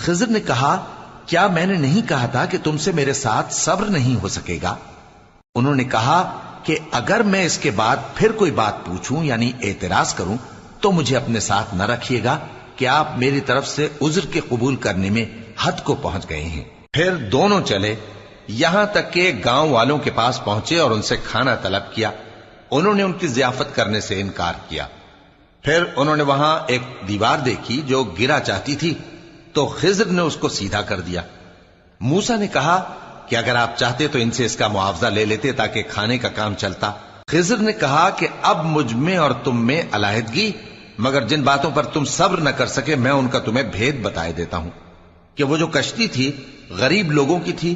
خضر نے کہا کیا میں نے نہیں کہا تھا کہ تم سے میرے ساتھ صبر نہیں ہو سکے گا؟ انہوں نے کہا کہ اگر میں اس کے بعد پھر کوئی بات پوچھوں یعنی اعتراض کروں تو مجھے اپنے ساتھ نہ رکھیے گا کہ آپ میری طرف سے عذر کے قبول کرنے میں حد کو پہنچ گئے ہیں۔ پھر دونوں چلے یہاں تک کہ گاؤں والوں کے پاس پہنچے اور ان سے کھانا طلب کیا۔ انہوں نے ان کی ضیافت کرنے سے انکار کیا۔ پھر انہوں نے وہاں ایک دیوار دیکھی جو گرا چاہتی تھی تو خضر نے اس کو سیدھا کر دیا۔ موسیٰ نے کہا کہ اگر آپ چاہتے تو ان سے اس کا معاوضہ لے لیتے تاکہ کھانے کا کام چلتا۔ خضر نے کہا کہ اب مجھ میں اور تم میں علیحدگی، مگر جن باتوں پر تم صبر نہ کر سکے میں ان کا تمہیں بھید بتائے دیتا ہوں کہ وہ جو کشتی تھی غریب لوگوں کی تھی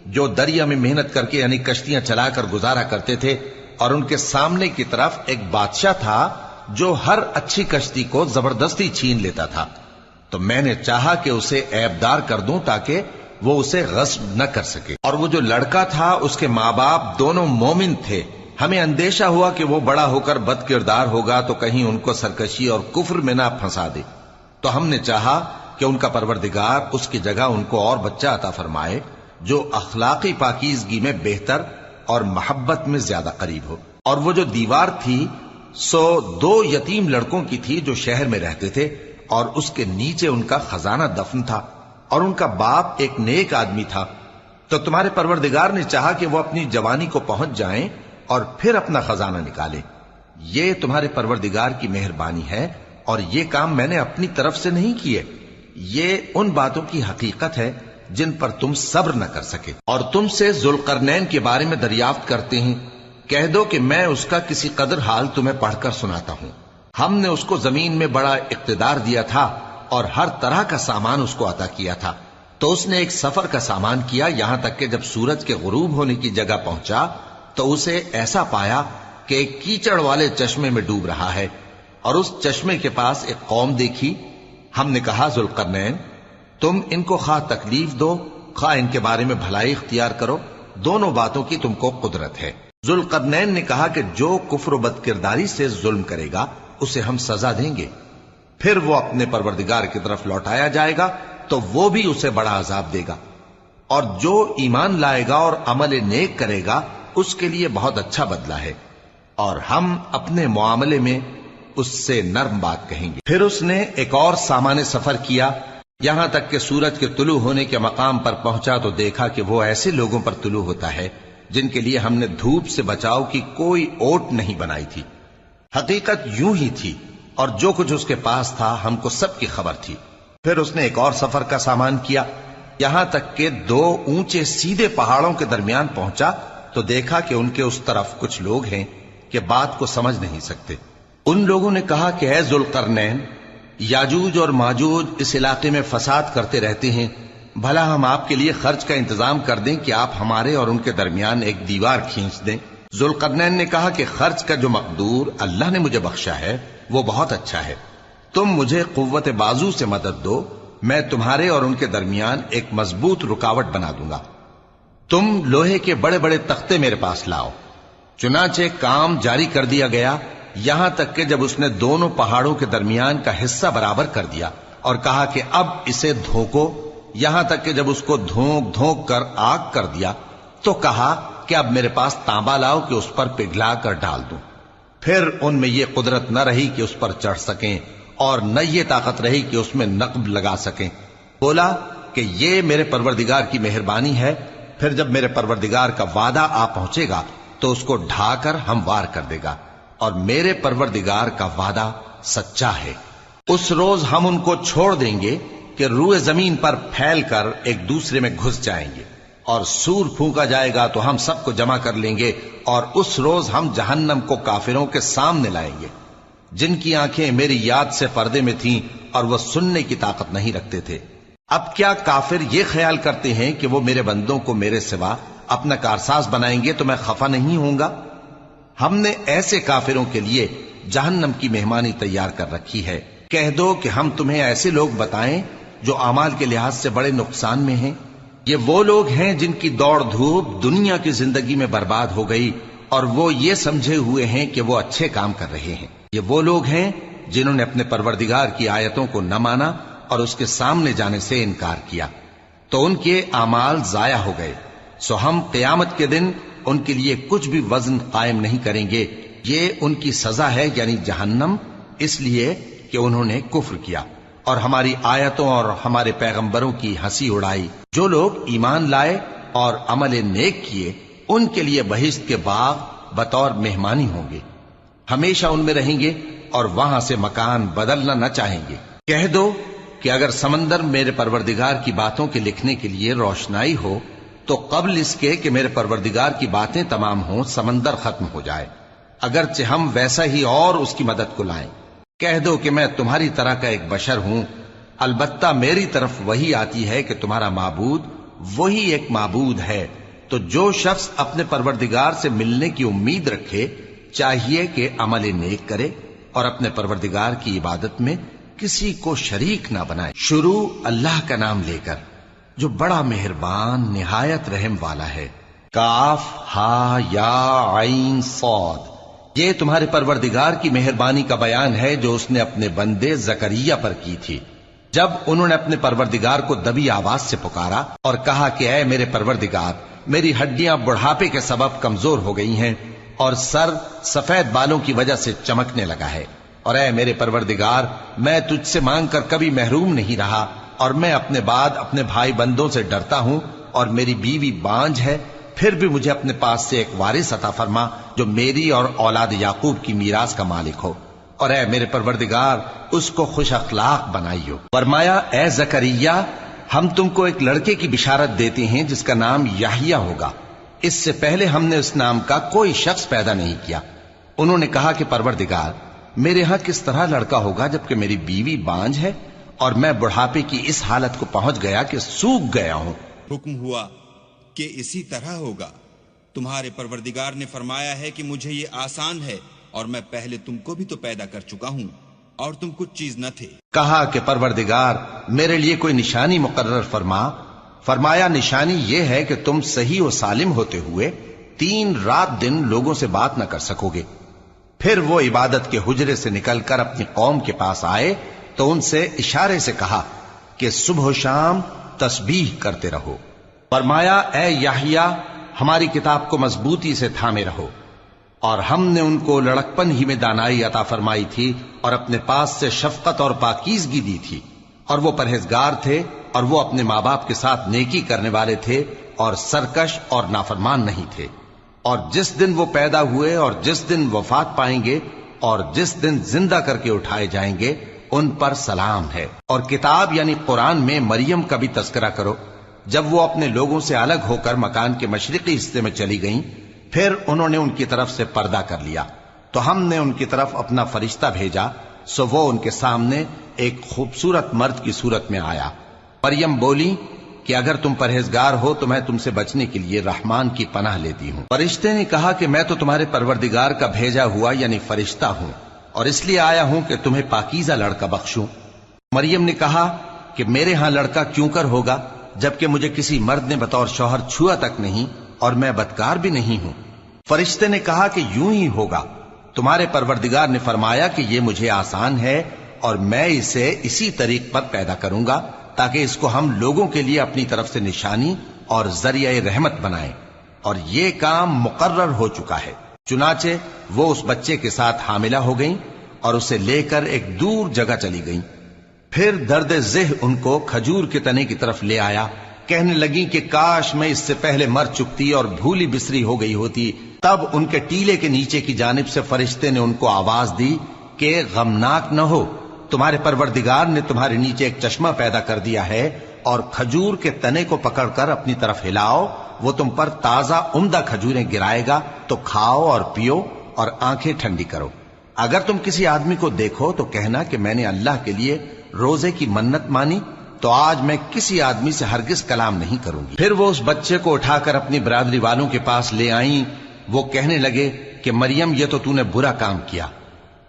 جو دریا میں محنت کر کے یعنی کشتیاں چلا کر گزارا کرتے تھے، اور ان کے سامنے کی طرف ایک بادشاہ تھا جو ہر اچھی کشتی کو زبردستی چھین لیتا تھا، تو میں نے چاہا کہ اسے عیبدار کر دوں تاکہ وہ اسے غصب نہ کر سکے۔ اور وہ جو لڑکا تھا اس کے ماں باپ دونوں مومن تھے، ہمیں اندیشہ ہوا کہ وہ بڑا ہو کر بد کردار ہوگا تو کہیں ان کو سرکشی اور کفر میں نہ پھنسا دے، تو ہم نے چاہا کہ ان کا پروردگار اس کی جگہ ان کو اور بچہ عطا فرمائے جو اخلاقی پاکیزگی میں بہتر اور محبت میں زیادہ قریب ہو۔ اور وہ جو دیوار تھی سو 2 یتیم لڑکوں کی تھی جو شہر میں رہتے تھے، اور اس کے نیچے ان کا خزانہ دفن تھا، اور ان کا باپ ایک نیک آدمی تھا۔ تو تمہارے پروردگار نے چاہا کہ وہ اپنی جوانی کو پہنچ جائیں اور پھر اپنا خزانہ نکالے۔ یہ تمہارے پروردگار کی مہربانی ہے، اور یہ کام میں نے اپنی طرف سے نہیں کیے، یہ ان باتوں کی حقیقت ہے جن پر تم صبر نہ کر سکے۔ اور تم سے ذوالقرنین کے بارے میں دریافت کرتے ہیں، کہہ دو کہ میں اس کا کسی قدر حال تمہیں پڑھ کر سناتا ہوں۔ ہم نے اس کو زمین میں بڑا اقتدار دیا تھا اور ہر طرح کا سامان اس کو عطا کیا تھا، تو اس نے ایک سفر کا سامان کیا، یہاں تک کہ جب سورج کے غروب ہونے کی جگہ پہنچا تو اسے ایسا پایا کہ ایک کیچڑ والے چشمے میں ڈوب رہا ہے، اور اس چشمے کے پاس ایک قوم دیکھی۔ ہم نے کہا ذوالقرنین تم ان کو خواہ تکلیف دو خواہ ان کے بارے میں بھلائی اختیار کرو، دونوں باتوں کی تم کو قدرت ہے۔ ذوالقرنین نے کہا کہ جو کفر و بد کرداری سے ظلم کرے گا اسے ہم سزا دیں گے، پھر وہ اپنے پروردگار کی طرف لوٹایا جائے گا تو وہ بھی اسے بڑا عذاب دے گا، اور جو ایمان لائے گا اور عمل نیک کرے گا اس کے لیے بہت اچھا بدلہ ہے، اور ہم اپنے معاملے میں اس سے نرم بات کہیں گے۔ پھر اس نے ایک اور سامان سفر کیا، یہاں تک کہ سورج کے طلوع ہونے کے مقام پر پہنچا تو دیکھا کہ وہ ایسے لوگوں پر طلوع ہوتا ہے جن کے لیے ہم نے دھوپ سے بچاؤ کی کوئی اوٹ نہیں بنائی تھی۔ حقیقت یوں ہی تھی، اور جو کچھ اس کے پاس تھا ہم کو سب کی خبر تھی۔ پھر اس نے ایک اور سفر کا سامان کیا، یہاں تک کہ 2 اونچے سیدھے پہاڑوں کے درمیان پہنچا تو دیکھا کہ ان کے اس طرف کچھ لوگ ہیں کہ بات کو سمجھ نہیں سکتے۔ ان لوگوں نے کہا کہ اے ذوالقرنین، یاجوج اور ماجوج اس علاقے میں فساد کرتے رہتے ہیں، بھلا ہم آپ کے لیے خرچ کا انتظام کر دیں کہ آپ ہمارے اور ان کے درمیان ایک دیوار کھینچ دیں۔ ذوالقرنین نے کہا کہ خرچ کا جو مقدور اللہ نے مجھے بخشا ہے وہ بہت اچھا ہے، تم مجھے قوت بازو سے مدد دو، میں تمہارے اور ان کے درمیان ایک مضبوط رکاوٹ بنا دوں گا۔ تم لوہے کے بڑے بڑے تختے میرے پاس لاؤ۔ چنانچہ کام جاری کر دیا گیا، یہاں تک کہ جب اس نے دونوں پہاڑوں کے درمیان کا حصہ برابر کر دیا اور کہا کہ اب اسے دھوکو، یہاں تک کہ جب اس کو دھونک دھونک کر آگ کر دیا تو کہا کہ اب میرے پاس تانبا لاؤ کہ اس پر پگھلا کر ڈال دوں۔ پھر ان میں یہ قدرت نہ رہی کہ اس پر چڑھ سکیں، اور نہ یہ طاقت رہی کہ اس میں نقب لگا سکیں۔ بولا کہ یہ میرے پروردگار کی مہربانی ہے، پھر جب میرے پروردگار کا وعدہ آ پہنچے گا تو اس کو ڈھا کر ہموار کر دے گا، اور میرے پروردگار کا وعدہ سچا ہے۔ اس روز ہم ان کو چھوڑ دیں گے کہ روئے زمین پر پھیل کر ایک دوسرے میں گھس جائیں گے، اور سور پھونکا جائے گا تو ہم سب کو جمع کر لیں گے، اور اس روز ہم جہنم کو کافروں کے سامنے لائیں گے جن کی آنکھیں میری یاد سے پردے میں تھیں اور وہ سننے کی طاقت نہیں رکھتے تھے۔ اب کیا کافر یہ خیال کرتے ہیں کہ وہ میرے بندوں کو میرے سوا اپنا کارساز بنائیں گے تو میں خفا نہیں ہوں گا؟ ہم نے ایسے کافروں کے لیے جہنم کی مہمانی تیار کر رکھی ہے۔ کہہ دو کہ ہم تمہیں ایسے لوگ بتائیں جو اعمال کے لحاظ سے بڑے نقصان میں ہیں۔ یہ وہ لوگ ہیں جن کی دوڑ دھوپ دنیا کی زندگی میں برباد ہو گئی، اور وہ یہ سمجھے ہوئے ہیں کہ وہ اچھے کام کر رہے ہیں۔ یہ وہ لوگ ہیں جنہوں نے اپنے پروردگار کی آیتوں کو نہ مانا اور اس کے سامنے جانے سے انکار کیا تو ان کے اعمال ضائع ہو گئے، سو ہم قیامت کے دن ان کے لیے کچھ بھی وزن قائم نہیں کریں گے، یہ ان کی سزا ہے یعنی جہنم، اس لیے کہ انہوں نے کفر کیا اور ہماری آیتوں اور ہمارے پیغمبروں کی ہنسی اڑائی۔ جو لوگ ایمان لائے اور عمل نیک کیے ان کے لیے بہشت کے باغ بطور مہمانی ہوں گے، ہمیشہ ان میں رہیں گے اور وہاں سے مکان بدلنا نہ چاہیں گے۔ کہہ دو کہ اگر سمندر میرے پروردگار کی باتوں کے لکھنے کے لیے روشنائی ہو تو قبل اس کے کہ میرے پروردگار کی باتیں تمام ہوں سمندر ختم ہو جائے، اگرچہ ہم ویسا ہی اور اس کی مدد کو لائیں۔ کہہ دو کہ میں تمہاری طرح کا ایک بشر ہوں، البتہ میری طرف وہی آتی ہے کہ تمہارا معبود وہی ایک معبود ہے، تو جو شخص اپنے پروردگار سے ملنے کی امید رکھے چاہیے کہ عمل نیک کرے اور اپنے پروردگار کی عبادت میں کسی کو شریک نہ بنائے۔ شروع اللہ کا نام لے کر جو بڑا مہربان نہایت رحم والا ہے۔ کاف ہا یا عین صاد، یہ تمہارے پروردگار کی مہربانی کا بیان ہے جو اس نے اپنے بندے زکریا پر کی تھی، جب انہوں نے اپنے پروردگار کو دبی آواز سے پکارا اور کہا کہ اے میرے پروردگار، میری ہڈیاں بڑھاپے کے سبب کمزور ہو گئی ہیں اور سر سفید بالوں کی وجہ سے چمکنے لگا ہے، اور اے میرے پروردگار، میں تجھ سے مانگ کر کبھی محروم نہیں رہا، اور میں اپنے بعد اپنے بھائی بندوں سے ڈرتا ہوں، اور میری بیوی بانجھ ہے، پھر بھی مجھے اپنے پاس سے ایک وارث عطا فرما جو میری اور اولاد یعقوب کی میراث کا مالک ہو، اور اے میرے پروردگار اس کو خوش اخلاق بنائیو۔ فرمایا اے زکریا، ہم تم کو ایک لڑکے کی بشارت دیتے ہیں جس کا نام یحییٰ ہوگا، اس سے پہلے ہم نے اس نام کا کوئی شخص پیدا نہیں کیا۔ انہوں نے کہا کہ پروردگار، میرے ہاں کس طرح لڑکا ہوگا جبکہ میری بیوی بانجھ ہے اور میں بڑھاپے کی اس حالت کو پہنچ گیا کہ سوکھ گیا ہوں۔ حکم ہوا کہ اسی طرح ہوگا، تمہارے پروردگار نے فرمایا ہے کہ مجھے یہ آسان ہے، اور میں پہلے تم کو بھی تو پیدا کر چکا ہوں اور تم کچھ چیز نہ تھے۔ کہا کہ پروردگار میرے لیے کوئی نشانی مقرر فرما۔ فرمایا نشانی یہ ہے کہ تم صحیح و سالم ہوتے ہوئے 3 رات دن لوگوں سے بات نہ کر سکو گے۔ پھر وہ عبادت کے حجرے سے نکل کر اپنی قوم کے پاس آئے تو ان سے اشارے سے کہا کہ صبح و شام تسبیح کرتے رہو۔ فرمایا اے یحییٰ، ہماری کتاب کو مضبوطی سے تھامے رہو، اور ہم نے ان کو لڑکپن ہی میں دانائی عطا فرمائی تھی اور اپنے پاس سے شفقت اور پاکیزگی دی تھی، اور وہ پرہیزگار تھے اور وہ اپنے ماں باپ کے ساتھ نیکی کرنے والے تھے اور سرکش اور نافرمان نہیں تھے۔ اور جس دن وہ پیدا ہوئے اور جس دن وفات پائیں گے اور جس دن زندہ کر کے اٹھائے جائیں گے ان پر سلام ہے۔ اور کتاب یعنی قرآن میں مریم کا بھی تذکرہ کرو، جب وہ اپنے لوگوں سے الگ ہو کر مکان کے مشرقی حصے میں چلی گئیں، پھر انہوں نے ان کی طرف سے پردہ کر لیا تو ہم نے ان کی طرف اپنا فرشتہ بھیجا، سو وہ ان کے سامنے ایک خوبصورت مرد کی صورت میں آیا۔ مریم بولی کہ اگر تم پرہیزگار ہو تو میں تم سے بچنے کے لیے رحمان کی پناہ لیتی ہوں۔ فرشتے نے کہا کہ میں تو تمہارے پروردگار کا بھیجا ہوا یعنی فرشتہ ہوں، اور اس لیے آیا ہوں کہ تمہیں پاکیزہ لڑکا بخشوں۔ مریم نے کہا کہ میرے ہاں لڑکا کیوں کر ہوگا جبکہ مجھے کسی مرد نے بطور شوہر چھوا تک نہیں اور میں بدکار بھی نہیں ہوں۔ فرشتے نے کہا کہ یوں ہی ہوگا، تمہارے پروردگار نے فرمایا کہ یہ مجھے آسان ہے اور میں اسے اسی طریق پر پیدا کروں گا تاکہ اس کو ہم لوگوں کے لیے اپنی طرف سے نشانی اور ذریعہ رحمت بنائیں، اور یہ کام مقرر ہو چکا ہے۔ چنانچہ وہ اس بچے کے ساتھ حاملہ ہو گئیں اور اسے لے کر ایک دور جگہ چلی گئیں۔ پھر درد ذہ ان کو کھجور کے تنے کی طرف لے آیا، کہنے لگی کہ کاش میں اس سے پہلے مر چکتی اور بھولی بسری ہو گئی ہوتی۔ تب ان کے ٹیلے کے نیچے کی جانب سے فرشتے نے ان کو آواز دی کہ غمناک نہ ہو، تمہارے پروردگار نے تمہارے نیچے ایک چشمہ پیدا کر دیا ہے، اور کھجور کے تنے کو پکڑ کر اپنی طرف ہلاؤ، وہ تم پر تازہ عمدہ کھجوریں گرائے گا، تو کھاؤ اور پیو اور آنکھیں ٹھنڈی کرو۔ اگر تم کسی آدمی کو دیکھو تو کہنا کہ میں نے اللہ کے لیے روزے کی منت مانی، تو آج میں کسی آدمی سے ہرگز کلام نہیں کروں گی۔ پھر وہ اس بچے کو اٹھا کر اپنی برادری والوں کے پاس لے آئیں۔ وہ کہنے لگے کہ مریم یہ تو نے برا کام کیا،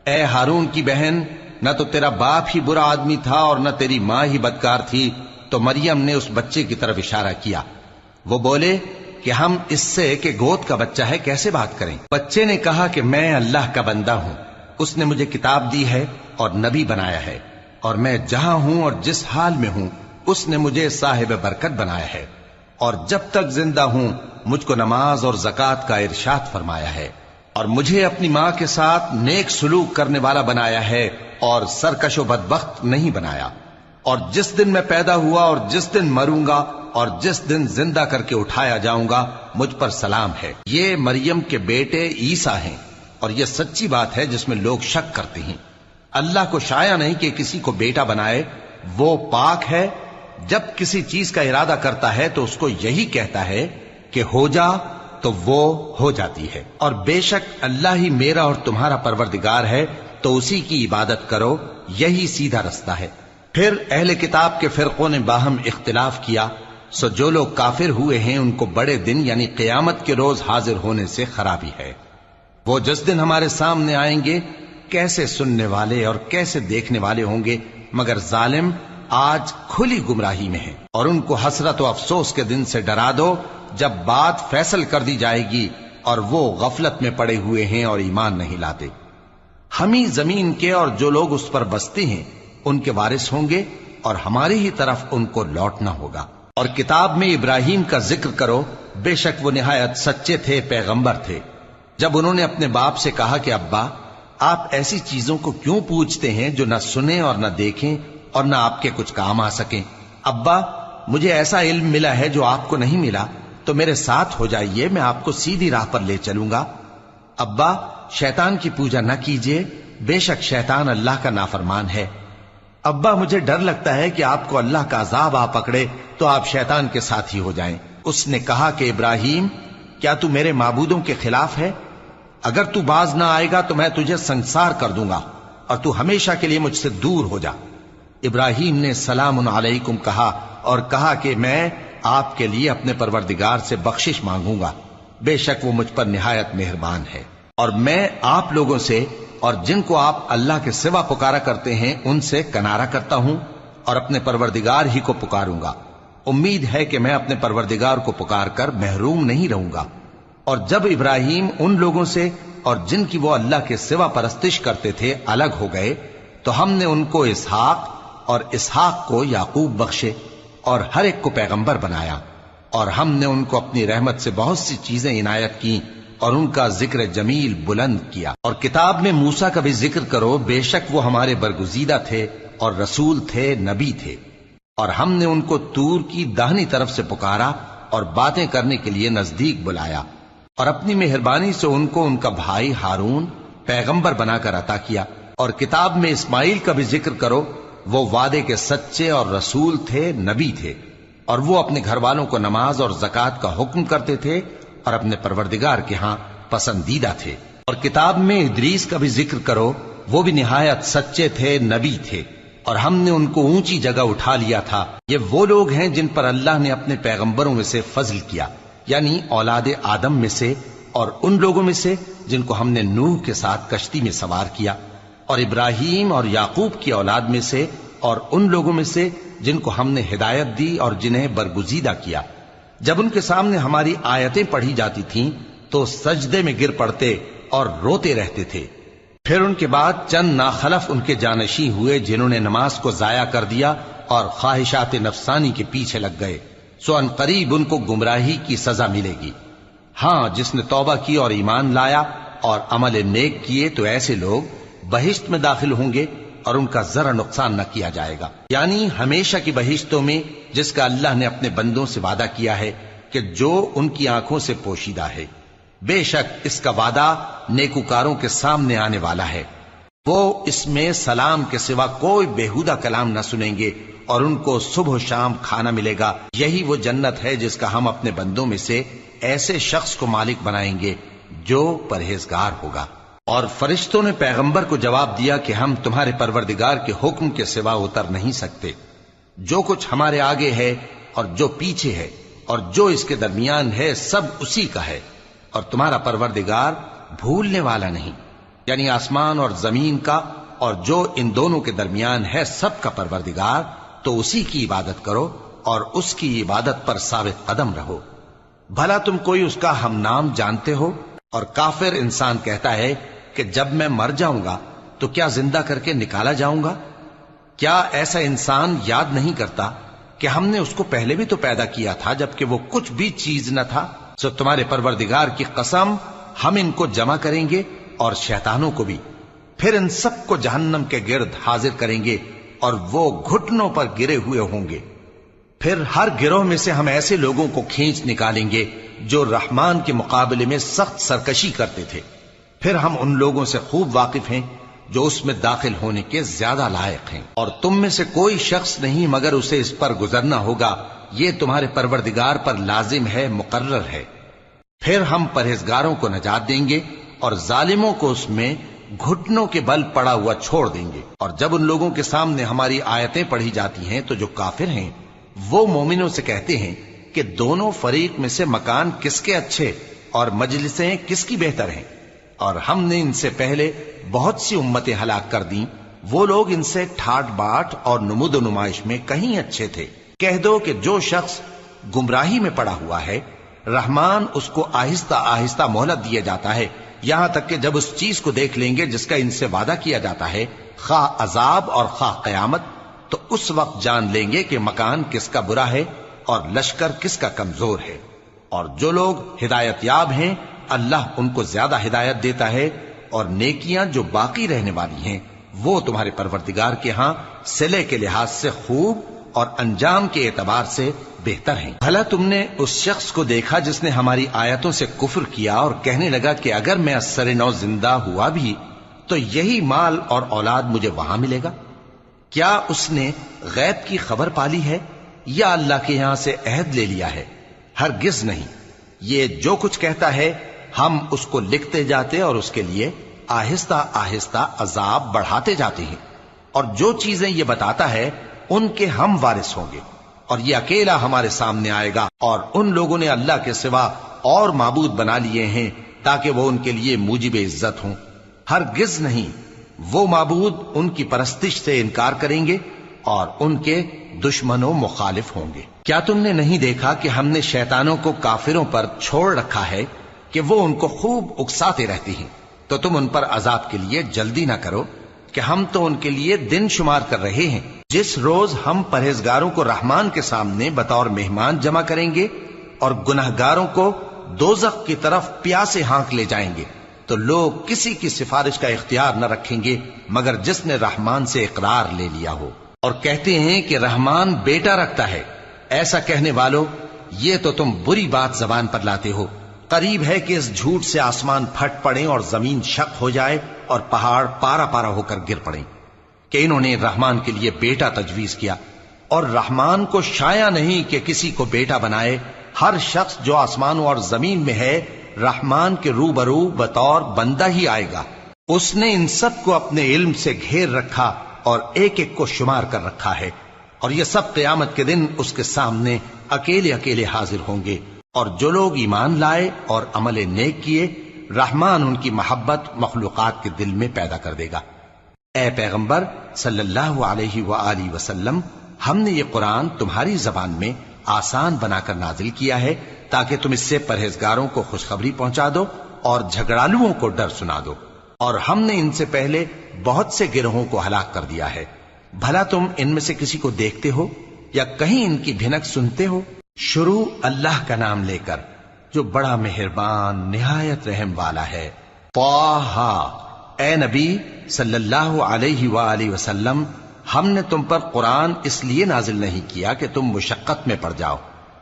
اے ہارون کی بہن، نہ تو تیرا باپ ہی برا آدمی تھا اور نہ تیری ماں ہی بدکار تھی۔ تو مریم نے اس بچے کی طرف اشارہ کیا۔ وہ بولے کہ ہم اس سے کہ گود کا بچہ ہے کیسے بات کریں؟ بچے نے کہا کہ میں اللہ کا بندہ ہوں، اس نے مجھے کتاب دی ہے اور نبی بنایا ہے، اور میں جہاں ہوں اور جس حال میں ہوں اس نے مجھے صاحب برکت بنایا ہے، اور جب تک زندہ ہوں مجھ کو نماز اور زکوٰۃ کا ارشاد فرمایا ہے، اور مجھے اپنی ماں کے ساتھ نیک سلوک کرنے والا بنایا ہے اور سرکش و بدبخت نہیں بنایا، اور جس دن میں پیدا ہوا اور جس دن مروں گا اور جس دن زندہ کر کے اٹھایا جاؤں گا مجھ پر سلام ہے۔ یہ مریم کے بیٹے عیسیٰ ہیں، اور یہ سچی بات ہے جس میں لوگ شک کرتے ہیں۔ اللہ کو شایع نہیں کہ کسی کو بیٹا بنائے، وہ پاک ہے، جب کسی چیز کا ارادہ کرتا ہے تو اس کو یہی کہتا ہے کہ ہو جا، تو وہ ہو جاتی ہے۔ اور بے شک اللہ ہی میرا اور تمہارا پروردگار ہے، تو اسی کی عبادت کرو، یہی سیدھا رستہ ہے۔ پھر اہل کتاب کے فرقوں نے باہم اختلاف کیا، سو جو لوگ کافر ہوئے ہیں ان کو بڑے دن یعنی قیامت کے روز حاضر ہونے سے خرابی ہے۔ وہ جس دن ہمارے سامنے آئیں گے کیسے سننے والے اور کیسے دیکھنے والے ہوں گے، مگر ظالم آج کھلی گمراہی میں ہیں۔ اور ان کو حسرت و افسوس کے دن سے ڈرا دو جب بات فیصل کر دی جائے گی اور وہ غفلت میں پڑے ہوئے ہیں اور ایمان نہیں لاتے۔ ہم ہی زمین کے اور جو لوگ اس پر بستے ہیں ان کے وارث ہوں گے، اور ہماری ہی طرف ان کو لوٹنا ہوگا۔ اور کتاب میں ابراہیم کا ذکر کرو، بے شک وہ نہایت سچے تھے، پیغمبر تھے۔ جب انہوں نے اپنے باپ سے کہا کہ ابا، آپ ایسی چیزوں کو کیوں پوچھتے ہیں جو نہ سنیں اور نہ دیکھیں اور نہ آپ کے کچھ کام آ سکیں؟ ابا، مجھے ایسا علم ملا ہے جو آپ کو نہیں ملا، تو میرے ساتھ ہو جائیے، میں آپ کو سیدھی راہ پر لے چلوں گا۔ ابا، شیطان کی پوجا نہ کیجیے، بے شک شیطان اللہ کا نافرمان ہے۔ ابا، مجھے ڈر لگتا ہے کہ آپ کو اللہ کا عذاب آ پکڑے تو آپ شیطان کے ساتھی ہو جائیں۔ اس نے کہا کہ ابراہیم، کیا تو میرے معبودوں کے خلاف ہے؟ اگر تو باز نہ آئے گا تو میں تجھے سنسار کر دوں گا اور تو ہمیشہ کے لیے مجھ سے دور ہو جا۔ ابراہیم نے سلام علیکم کہا اور کہا کہ میں آپ کے لیے اپنے پروردگار سے بخشش مانگوں گا، بے شک وہ مجھ پر نہایت مہربان ہے۔ اور میں آپ لوگوں سے اور جن کو آپ اللہ کے سوا پکارا کرتے ہیں ان سے کنارہ کرتا ہوں اور اپنے پروردگار ہی کو پکاروں گا۔ امید ہے کہ میں اپنے پروردگار کو پکار کر محروم نہیں رہوں گا۔ اور جب ابراہیم ان لوگوں سے اور جن کی وہ اللہ کے سوا پرستش کرتے تھے الگ ہو گئے تو ہم نے ان کو اسحاق اور اسحاق کو یعقوب بخشے اور ہر ایک کو پیغمبر بنایا، اور ہم نے ان کو اپنی رحمت سے بہت سی چیزیں عنایت کی اور ان کا ذکر جمیل بلند کیا۔ اور کتاب میں موسیٰ کا بھی ذکر کرو، بے شک وہ ہمارے برگزیدہ تھے اور رسول تھے، نبی تھے، اور ہم نے ان کو طور کی داہنی طرف سے پکارا اور باتیں کرنے کے لیے نزدیک بلایا، اور اپنی مہربانی سے ان کو ان کا بھائی ہارون پیغمبر بنا کر عطا کیا۔ اور کتاب میں اسماعیل کا بھی ذکر کرو، وہ وعدے کے سچے اور رسول تھے، نبی تھے، اور وہ اپنے گھر والوں کو نماز اور زکوٰۃ کا حکم کرتے تھے اور اپنے پروردگار کے ہاں پسندیدہ تھے۔ اور کتاب میں ادریس کا بھی ذکر کرو، وہ بھی نہایت سچے تھے، نبی تھے، اور ہم نے ان کو اونچی جگہ اٹھا لیا تھا۔ یہ وہ لوگ ہیں جن پر اللہ نے اپنے پیغمبروں میں سے فضل کیا، یعنی اولاد آدم میں سے، اور ان لوگوں میں سے جن کو ہم نے نوح کے ساتھ کشتی میں سوار کیا، اور ابراہیم اور یعقوب کی اولاد میں سے، اور ان لوگوں میں سے جن کو ہم نے ہدایت دی اور جنہیں برگزیدہ کیا۔ جب ان کے سامنے ہماری آیتیں پڑھی جاتی تھیں تو سجدے میں گر پڑتے اور روتے رہتے تھے۔ پھر ان کے بعد چند ناخلف ان کے جانشین ہوئے جنہوں نے نماز کو ضائع کر دیا اور خواہشات نفسانی کے پیچھے لگ گئے، سو ان قریب ان کو گمراہی کی سزا ملے گی۔ ہاں، جس نے توبہ کی اور ایمان لایا اور عمل نیک کیے تو ایسے لوگ بہشت میں داخل ہوں گے اور ان کا ذرا نقصان نہ کیا جائے گا، یعنی ہمیشہ کی بہشتوں میں جس کا اللہ نے اپنے بندوں سے وعدہ کیا ہے کہ جو ان کی آنکھوں سے پوشیدہ ہے۔ بے شک اس کا وعدہ نیکوکاروں کے سامنے آنے والا ہے، وہ اس میں سلام کے سوا کوئی بےہودہ کلام نہ سنیں گے اور ان کو صبح و شام کھانا ملے گا۔ یہی وہ جنت ہے جس کا ہم اپنے بندوں میں سے ایسے شخص کو مالک بنائیں گے جو پرہیزگار ہوگا۔ اور فرشتوں نے پیغمبر کو جواب دیا کہ ہم تمہارے پروردگار کے حکم کے سوا اتر نہیں سکتے۔ جو کچھ ہمارے آگے ہے اور جو پیچھے ہے اور جو اس کے درمیان ہے سب اسی کا ہے، اور تمہارا پروردگار بھولنے والا نہیں، یعنی آسمان اور زمین کا اور جو ان دونوں کے درمیان ہے سب کا پروردگار، تو اسی کی عبادت کرو اور اس کی عبادت پر ثابت قدم رہو۔ بھلا تم کوئی اس کا ہم نام جانتے ہو؟ اور کافر انسان کہتا ہے کہ جب میں مر جاؤں گا تو کیا زندہ کر کے نکالا جاؤں گا؟ کیا ایسا انسان یاد نہیں کرتا کہ ہم نے اس کو پہلے بھی تو پیدا کیا تھا جبکہ وہ کچھ بھی چیز نہ تھا؟ سو تمہارے پروردگار کی قسم ہم ان کو جمع کریں گے اور شیطانوں کو بھی، پھر ان سب کو جہنم کے گرد حاضر کریں گے اور وہ گھٹنوں پر گرے ہوئے ہوں گے۔ پھر ہر گروہ میں سے ہم ایسے لوگوں کو کھینچ نکالیں گے جو رحمان کے مقابلے میں سخت سرکشی کرتے تھے، پھر ہم ان لوگوں سے خوب واقف ہیں جو اس میں داخل ہونے کے زیادہ لائق ہیں، اور تم میں سے کوئی شخص نہیں مگر اسے اس پر گزرنا ہوگا، یہ تمہارے پروردگار پر لازم ہے، مقرر ہے۔ پھر ہم پرہیزگاروں کو نجات دیں گے اور ظالموں کو اس میں گھٹنوں کے بل پڑا ہوا چھوڑ دیں گے۔ اور جب ان لوگوں کے سامنے ہماری آیتیں پڑھی جاتی ہیں تو جو کافر ہیں وہ مومنوں سے کہتے ہیں کہ دونوں فریق میں سے مکان کس کے اچھے اور مجلسیں کس کی بہتر ہیں، اور ہم نے ان سے پہلے بہت سی امتیں ہلاک کر دیں، وہ لوگ ان سے ٹھاٹ باٹ اور نمود و نمائش میں کہیں اچھے تھے۔ کہہ دو کہ جو شخص گمراہی میں پڑا ہوا ہے رحمان اس کو آہستہ آہستہ مہلت دیا جاتا ہے، یہاں تک کہ جب اس چیز کو دیکھ لیں گے جس کا ان سے وعدہ کیا جاتا ہے، خواہ عذاب اور خواہ قیامت، تو اس وقت جان لیں گے کہ مکان کس کا برا ہے اور لشکر کس کا کمزور ہے۔ اور جو لوگ ہدایت یاب ہیں اللہ ان کو زیادہ ہدایت دیتا ہے، اور نیکیاں جو باقی رہنے والی ہیں وہ تمہارے پروردگار کے ہاں صلے کے لحاظ سے خوب اور انجام کے اعتبار سے بہتر ہیں۔ بھلا تم نے اس شخص کو دیکھا جس نے ہماری آیتوں سے کفر کیا اور کہنے لگا کہ اگر میں اثر نو زندہ ہوا بھی تو یہی مال اور اولاد مجھے وہاں ملے گا؟ کیا اس نے غیب کی خبر پالی ہے یا اللہ کے یہاں سے عہد لے لیا ہے؟ ہرگز نہیں، یہ جو کچھ کہتا ہے ہم اس کو لکھتے جاتے اور اس کے لیے آہستہ آہستہ عذاب بڑھاتے جاتے ہیں، اور جو چیزیں یہ بتاتا ہے ان کے ہم وارث ہوں گے، اور یہ اکیلا ہمارے سامنے آئے گا۔ اور ان لوگوں نے اللہ کے سوا اور معبود بنا لیے ہیں تاکہ وہ ان کے لیے موجب عزت ہوں، ہرگز نہیں، وہ معبود ان کی پرستش سے انکار کریں گے اور ان کے دشمنوں مخالف ہوں گے۔ کیا تم نے نہیں دیکھا کہ ہم نے شیطانوں کو کافروں پر چھوڑ رکھا ہے کہ وہ ان کو خوب اکساتے رہتی ہیں؟ تو تم ان پر عذاب کے لیے جلدی نہ کرو کہ ہم تو ان کے لیے دن شمار کر رہے ہیں۔ جس روز ہم پرہیزگاروں کو رحمان کے سامنے بطور مہمان جمع کریں گے اور گناہگاروں کو دوزخ کی طرف پیاسے ہانک لے جائیں گے، تو لوگ کسی کی سفارش کا اختیار نہ رکھیں گے مگر جس نے رحمان سے اقرار لے لیا ہو، اور کہتے ہیں کہ رحمان بیٹا رکھتا ہے۔ ایسا کہنے والوں، یہ تو تم بری بات زبان پر لاتے ہو۔ قریب ہے کہ اس جھوٹ سے آسمان پھٹ پڑیں اور زمین شق ہو جائے اور پہاڑ پارا پارا ہو کر گر پڑیں کہ انہوں نے رحمان کے لیے بیٹا تجویز کیا، اور رحمان کو شایع نہیں کہ کسی کو بیٹا بنائے۔ ہر شخص جو آسمانوں اور زمین میں ہے رحمان کے روبرو بطور بندہ ہی آئے گا۔ اس نے ان سب کو اپنے علم سے گھیر رکھا اور ایک ایک کو شمار کر رکھا ہے، اور یہ سب قیامت کے دن اس کے سامنے اکیلے اکیلے حاضر ہوں گے۔ اور جو لوگ ایمان لائے اور عمل نیک کیے رحمان ان کی محبت مخلوقات کے دل میں پیدا کر دے گا۔ اے پیغمبر صلی اللہ علیہ وآلہ وسلم، ہم نے یہ قرآن تمہاری زبان میں آسان بنا کر نازل کیا ہے تاکہ تم اس سے پرہیزگاروں کو خوشخبری پہنچا دو اور جھگڑالوؤں کو ڈر سنا دو۔ اور ہم نے ان سے پہلے بہت سے گروہوں کو ہلاک کر دیا ہے، بھلا تم ان میں سے کسی کو دیکھتے ہو یا کہیں ان کی بھنک سنتے ہو؟ شروع اللہ کا نام لے کر جو بڑا مہربان نہایت رحم والا ہے۔ طٰہٰ، اے نبی صلی اللہ علیہ وآلہ وسلم، ہم نے تم پر قرآن اس لیے نازل نہیں کیا کہ تم مشقت میں پڑ جاؤ،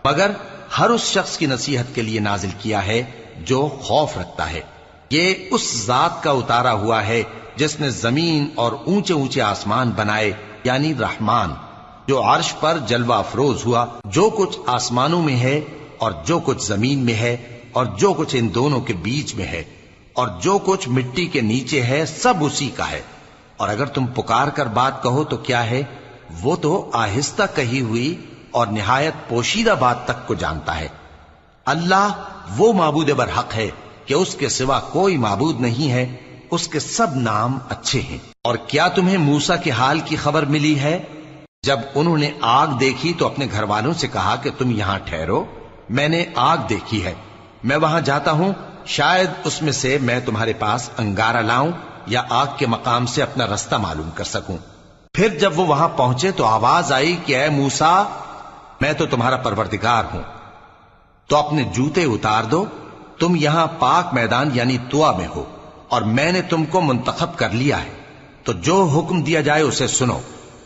مگر ہر اس شخص کی نصیحت کے لیے نازل کیا ہے جو خوف رکھتا ہے۔ یہ اس ذات کا اتارا ہوا ہے جس نے زمین اور اونچے اونچے آسمان بنائے، یعنی رحمان، جو عرش پر جلوہ افروز ہوا۔ جو کچھ آسمانوں میں ہے اور جو کچھ زمین میں ہے اور جو کچھ ان دونوں کے بیچ میں ہے اور جو کچھ مٹی کے نیچے ہے، سب اسی کا ہے۔ اور اگر تم پکار کر بات کہو تو کیا ہے، وہ تو آہستہ کہی ہوئی اور نہایت پوشیدہ بات تک کو جانتا ہے۔ اللہ وہ معبود برحق ہے کہ اس کے سوا کوئی معبود نہیں ہے، اس کے سب نام اچھے ہیں۔ اور کیا تمہیں موسیٰ کے حال کی خبر ملی ہے؟ جب انہوں نے آگ دیکھی تو اپنے گھر والوں سے کہا کہ تم یہاں ٹھہرو، میں نے آگ دیکھی ہے، میں وہاں جاتا ہوں، شاید اس میں سے میں تمہارے پاس انگارہ لاؤں یا آگ کے مقام سے اپنا رستہ معلوم کر سکوں۔ پھر جب وہ وہاں پہنچے تو آواز آئی کہ اے موسیٰ، میں تو تمہارا پروردگار ہوں، تو اپنے جوتے اتار دو، تم یہاں پاک میدان یعنی طوا میں ہو، اور میں نے تم کو منتخب کر لیا ہے، تو جو حکم دیا جائے اسے سنو۔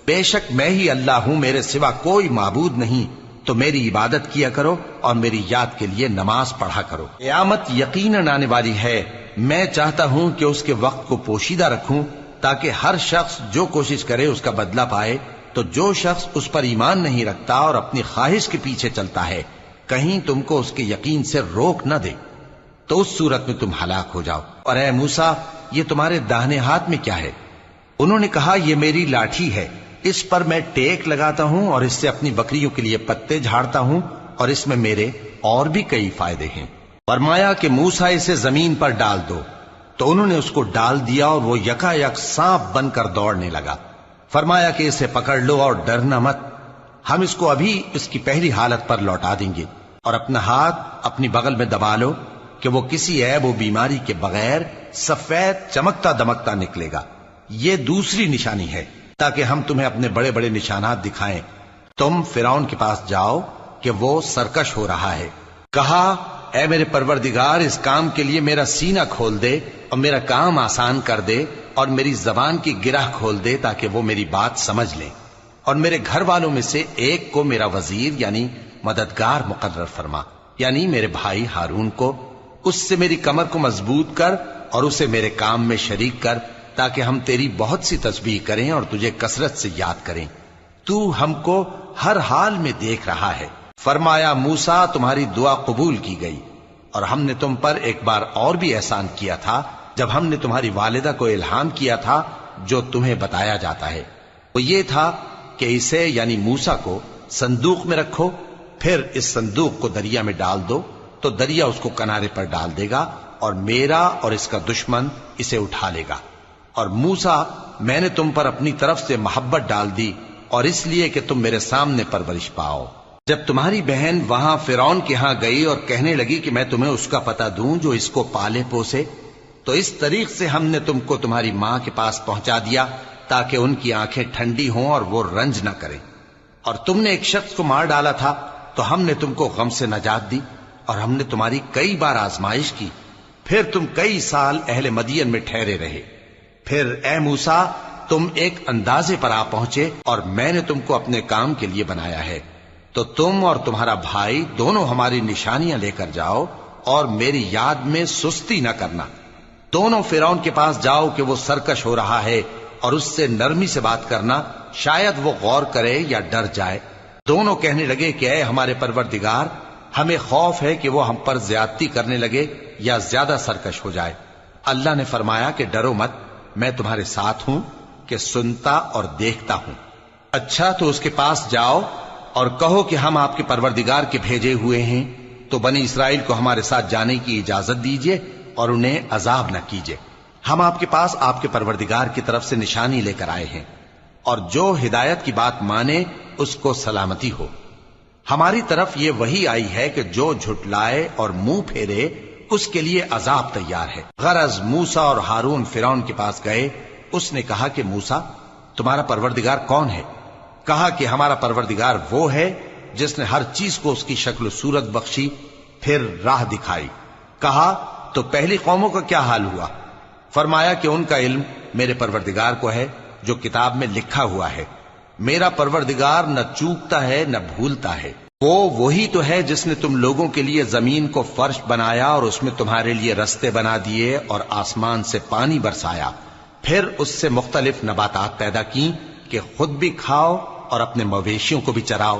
بے شک میں ہی اللہ ہوں، میرے سوا کوئی معبود نہیں، تو میری عبادت کیا کرو اور میری یاد کے لیے نماز پڑھا کرو۔ قیامت یقیناً آنے والی ہے، میں چاہتا ہوں کہ اس کے وقت کو پوشیدہ رکھوں تاکہ ہر شخص جو کوشش کرے اس کا بدلہ پائے، تو جو شخص اس پر ایمان نہیں رکھتا اور اپنی خواہش کے پیچھے چلتا ہے، کہیں تم کو اس کے یقین سے روک نہ دے، تو اس صورت میں تم ہلاک ہو جاؤ۔ اور اے موسیٰ، یہ تمہارے داہنے ہاتھ میں کیا ہے؟ انہوں نے کہا، یہ میری لاٹھی ہے، اس پر میں ٹیک لگاتا ہوں اور اس سے اپنی بکریوں کے لیے پتے جھاڑتا ہوں، اور اس میں میرے اور بھی کئی فائدے ہیں۔ فرمایا کہ موسیٰ اسے زمین پر ڈال دو، تو انہوں نے اس کو ڈال دیا اور وہ یکا یک سانپ بن کر دوڑنے لگا۔ فرمایا کہ اسے پکڑ لو اور ڈرنا مت، ہم اس کو ابھی اس کی پہلی حالت پر لوٹا دیں گے، اور اپنا ہاتھ اپنی بغل میں دبا لو کہ وہ کسی عیب و بیماری کے بغیر سفید چمکتا دمکتا نکلے گا۔ یہ دوسری نشانی ہے تاکہ ہم تمہیں اپنے بڑے بڑے نشانات دکھائیں۔ تم فرعون کے پاس جاؤ کہ وہ سرکش ہو رہا ہے۔ کہا، اے میرے پروردگار، اس کام کے لیے میرا سینہ کھول دے اور میرا کام آسان کر دے، اور میری زبان کی گرہ کھول دے تاکہ وہ میری بات سمجھ لیں، اور میرے گھر والوں میں سے ایک کو میرا وزیر یعنی مددگار مقرر فرما، یعنی میرے بھائی ہارون کو۔ اس سے میری کمر کو مضبوط کر اور اسے میرے کام میں شریک کر، تاکہ ہم تیری بہت سی تسبیح کریں اور تجھے کثرت سے یاد کریں۔ تو ہم کو ہر حال میں دیکھ رہا ہے۔ فرمایا، موسیٰ، تمہاری دعا قبول کی گئی، اور ہم نے تم پر ایک بار اور بھی احسان کیا تھا جب ہم نے تمہاری والدہ کو الہام کیا تھا جو تمہیں بتایا جاتا ہے۔ وہ یہ تھا کہ اسے یعنی موسیٰ کو صندوق میں رکھو، پھر اس صندوق کو دریا میں ڈال دو، تو دریا اس کو کنارے پر ڈال دے گا، اور میرا اور اس کا دشمن اسے اٹھا لے گا۔ اور موسیٰ، میں نے تم پر اپنی طرف سے محبت ڈال دی، اور اس لیے کہ تم میرے سامنے پرورش پاؤ۔ جب تمہاری بہن وہاں فرعون کے ہاں گئی اور کہنے لگی کہ میں تمہیں اس کا پتہ دوں جو اس کو پالے پوسے، تو اس طریق سے ہم نے تم کو تمہاری ماں کے پاس پہنچا دیا تاکہ ان کی آنکھیں ٹھنڈی ہوں اور وہ رنج نہ کریں۔ اور تم نے ایک شخص کو مار ڈالا تھا تو ہم نے تم کو غم سے نجات دی، اور ہم نے تمہاری کئی بار آزمائش کی، پھر تم کئی سال اہل مدین میں ٹھہرے رہے۔ پھر اے موسیٰ، تم ایک اندازے پر آ پہنچے، اور میں نے تم کو اپنے کام کے لیے بنایا ہے، تو تم اور تمہارا بھائی دونوں ہماری نشانیاں لے کر جاؤ، اور میری یاد میں سستی نہ کرنا۔ دونوں فرعون کے پاس جاؤ کہ وہ سرکش ہو رہا ہے، اور اس سے نرمی سے بات کرنا، شاید وہ غور کرے یا ڈر جائے۔ دونوں کہنے لگے کہ اے ہمارے پروردگار، ہمیں خوف ہے کہ وہ ہم پر زیادتی کرنے لگے یا زیادہ سرکش ہو جائے۔ اللہ نے فرمایا کہ ڈرو مت، میں تمہارے ساتھ ہوں کہ سنتا اور دیکھتا ہوں۔ اچھا، تو اس کے پاس جاؤ اور کہو کہ ہم آپ کے پروردگار کے بھیجے ہوئے ہیں، تو بنی اسرائیل کو ہمارے ساتھ جانے کی اجازت دیجیے اور انہیں عذاب نہ کیجیے۔ ہم آپ کے پاس آپ کے پروردگار کی طرف سے نشانی لے کر آئے ہیں، اور جو ہدایت کی بات مانے اس کو سلامتی ہو۔ ہماری طرف یہ وحی آئی ہے کہ جو جھٹلائے اور منہ پھیرے اس کے لیے عذاب تیار ہے۔ غرض موسیٰ اور ہارون فرعون کے پاس گئے۔ اس نے کہا کہ موسیٰ، تمہارا پروردگار کون ہے؟ کہا کہ ہمارا پروردگار وہ ہے جس نے ہر چیز کو اس کی شکل و صورت بخشی، پھر راہ دکھائی۔ کہا، تو پہلی قوموں کا کیا حال ہوا؟ فرمایا کہ ان کا علم میرے پروردگار کو ہے جو کتاب میں لکھا ہوا ہے۔ میرا پروردگار نہ چوکتا ہے نہ بھولتا ہے۔ وہ وہی تو ہے جس نے تم لوگوں کے لیے زمین کو فرش بنایا اور اس میں تمہارے لیے رستے بنا دیے اور آسمان سے پانی برسایا، پھر اس سے مختلف نباتات پیدا کی کہ خود بھی کھاؤ اور اپنے مویشیوں کو بھی چراؤ۔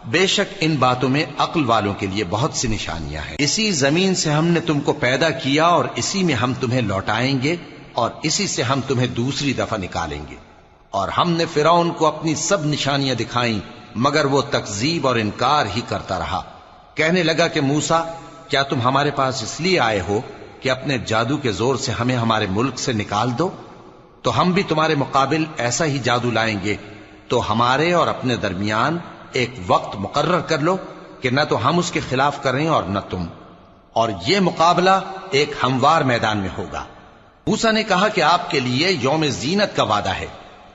بے شک ان باتوں میں عقل والوں کے لیے بہت سی نشانیاں ہیں۔ اسی زمین سے ہم نے تم کو پیدا کیا اور اسی میں ہم تمہیں لوٹائیں گے اور اسی سے ہم تمہیں دوسری دفعہ نکالیں گے۔ اور ہم نے فرعون کو اپنی سب نشانیاں دکھائیں مگر وہ تکذیب اور انکار ہی کرتا رہا۔ کہنے لگا کہ موسیٰ، کیا تم ہمارے پاس اس لیے آئے ہو کہ اپنے جادو کے زور سے ہمیں ہمارے ملک سے نکال دو؟ تو ہم بھی تمہارے مقابل ایسا ہی جادو لائیں گے، تو ہمارے اور اپنے درمیان ایک وقت مقرر کر لو کہ نہ تو ہم اس کے خلاف کریں اور نہ تم، اور یہ مقابلہ ایک ہموار میدان میں ہوگا۔ موسیٰ نے کہا کہ آپ کے لیے یوم زینت کا وعدہ ہے